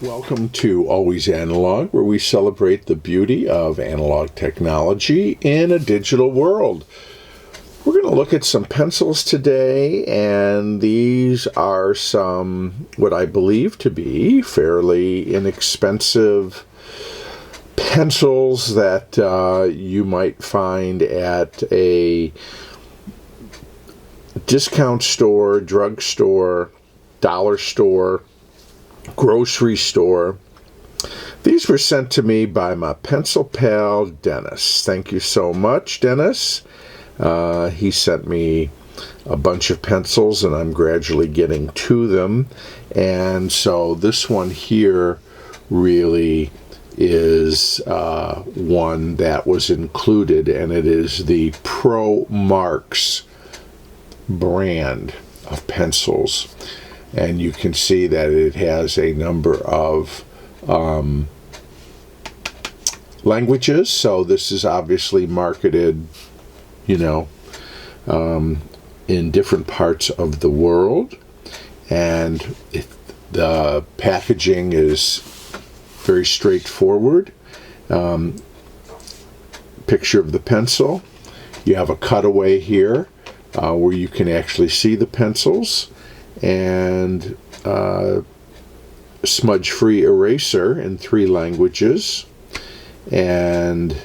Welcome to Always Analog, where we celebrate the beauty of analog technology in a digital world. We're going to look at some pencils today, and these are some, what I believe to be, fairly inexpensive pencils that you might find at a discount store, drugstore, dollar store, grocery store. These were sent to me by my pencil pal, Dennis. Thank you so much, Dennis. He sent me a bunch of pencils, and I'm gradually getting to them. And so this one here really is one that was included, and it is the ProMarx brand of pencils. And you can see that it has a number of languages. So this is obviously marketed, in different parts of the world. And the packaging is very straightforward. Picture of the pencil. You have a cutaway here where you can actually see the pencils. And smudge-free eraser in 3 languages, and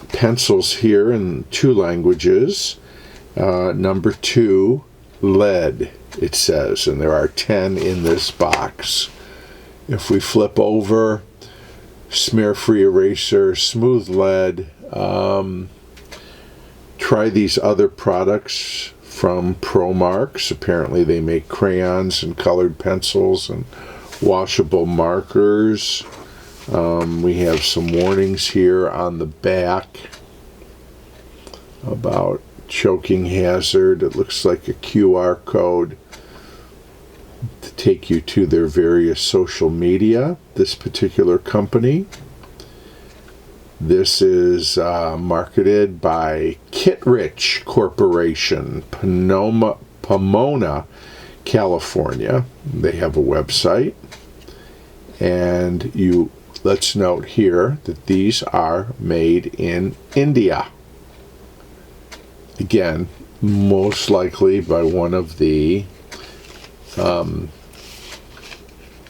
pencils here in 2 languages. Number 2, lead, it says, and there are 10 in this box. If we flip over, smear-free eraser, smooth lead. Try these other products from ProMarx. Apparently they make crayons and colored pencils and washable markers. We have some warnings here on the back about choking hazard. It looks like a QR code to take you to their various social media, this particular company. This is marketed by Kittredge Corporation, Pomona, California. They have a website. And let's note here that these are made in India. Again, most likely by one of the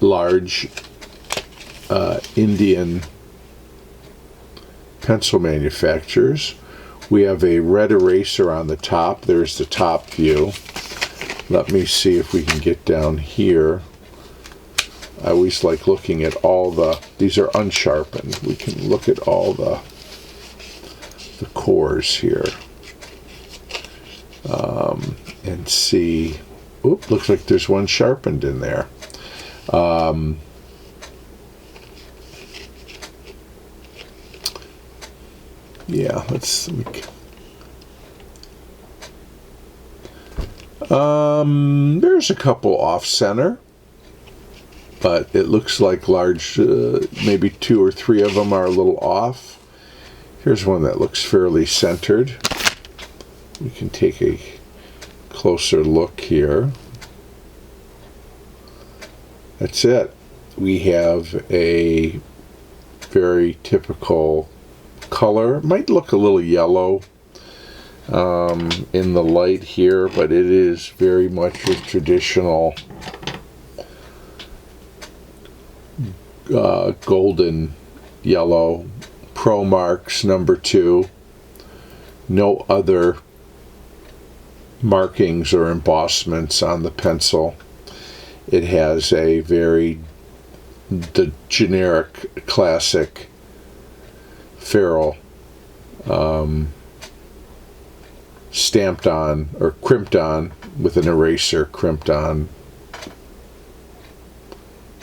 large Indian pencil manufacturers. We have a red eraser on the top. There's the top view. Let me see if we can get down here. I always like looking at these are unsharpened. We can look at all the cores here and see. Oop, looks like there's one sharpened in there. Yeah, let's look. There's a couple off-center, but it looks like large, maybe 2 or 3 of them are a little off. Here's one that looks fairly centered. We can take a closer look here. That's it. We have a very typical color. Might look a little yellow in the light here, but it is very much a traditional golden yellow. ProMarx number 2. No other markings or embossments on the pencil. It has the generic classic ferrule stamped on or crimped on with an eraser crimped on,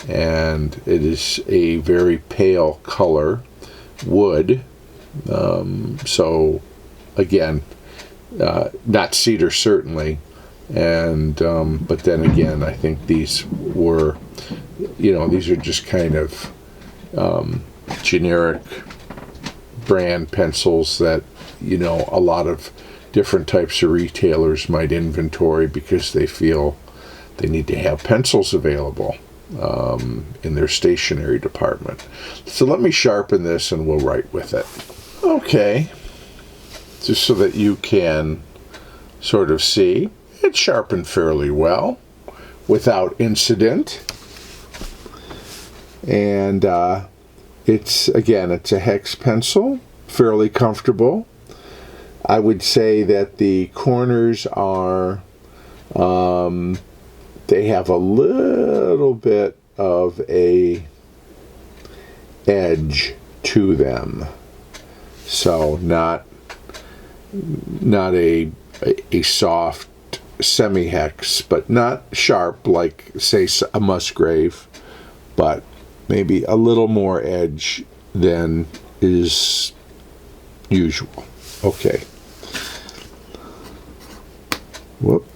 and it is a very pale color wood. So again, not cedar certainly, and but then again, I think these were, these are just kind of generic brand pencils that a lot of different types of retailers might inventory because they feel they need to have pencils available. in their stationery department. So let me sharpen this and we'll write with it. Okay, just so that you can sort of see, it's sharpened fairly well without incident. And it's a hex pencil, fairly comfortable. I would say that the corners are, they have a little bit of a edge to them. So not a soft semi-hex, but not sharp like, say, a Musgrave, but maybe a little more edge than is usual. Okay. Whoop.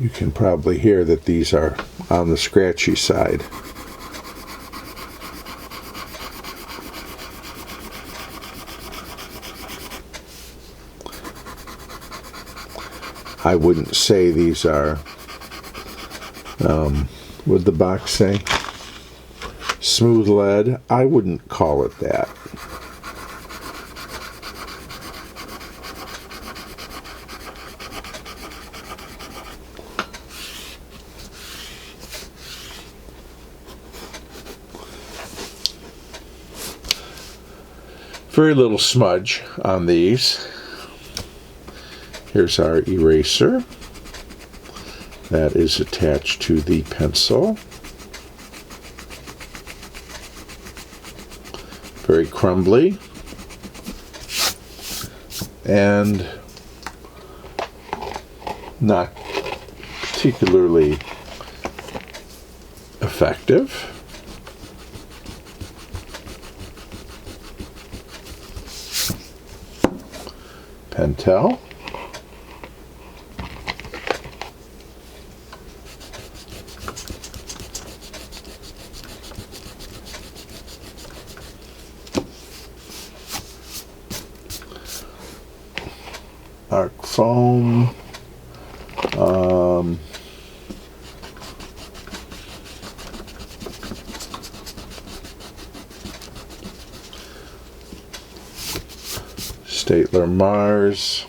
You can probably hear that these are on the scratchy side. I wouldn't say these are, what did the box say? Smooth lead. I wouldn't call it that. Very little smudge on these. Here's our eraser that is attached to the pencil. Very crumbly and not particularly effective. Pentel. Arc foam. Statler Mars.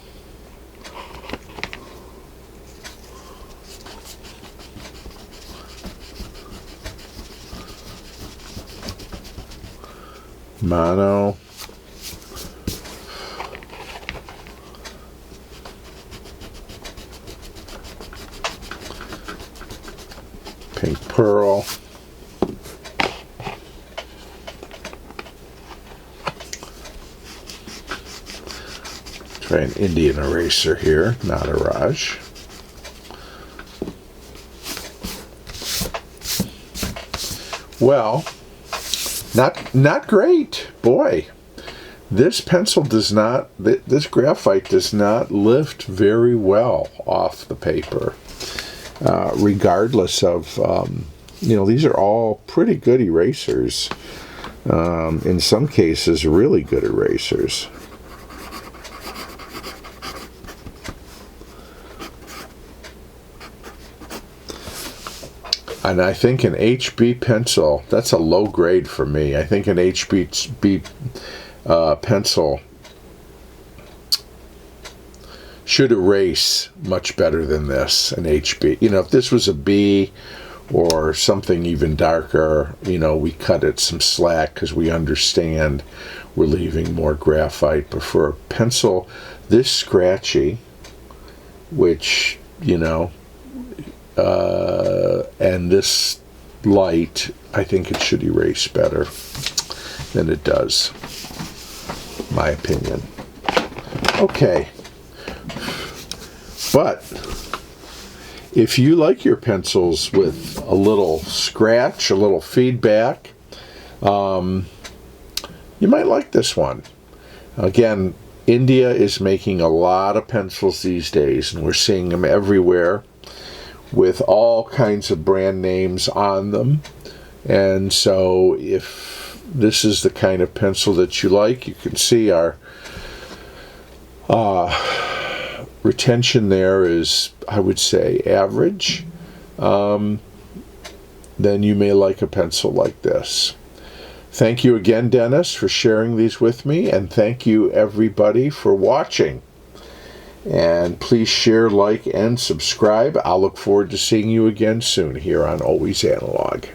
Mono. Pink Pearl. Try an Indian eraser here, not a Raj. Well, Not great, boy. This pencil does not, this graphite does not lift very well off the paper, regardless of, these are all pretty good erasers. In some cases, really good erasers. And I think an HB pencil, that's a low grade for me. I think an HB pencil should erase much better than this, an HB. If this was a B or something even darker, we cut it some slack because we understand we're leaving more graphite. But for a pencil this scratchy, which, and this light, I think it should erase better than it does, my opinion. Okay. But if you like your pencils with a little scratch, a little feedback, you might like this one. Again, India is making a lot of pencils these days, and we're seeing them everywhere with all kinds of brand names on them. And so if this is the kind of pencil that you like, you can see our retention there is, I would say, average. Then you may like a pencil like this. Thank you again, Dennis, for sharing these with me, and thank you everybody for watching. And please share, like, and subscribe. I'll look forward to seeing you again soon here on Always Analog.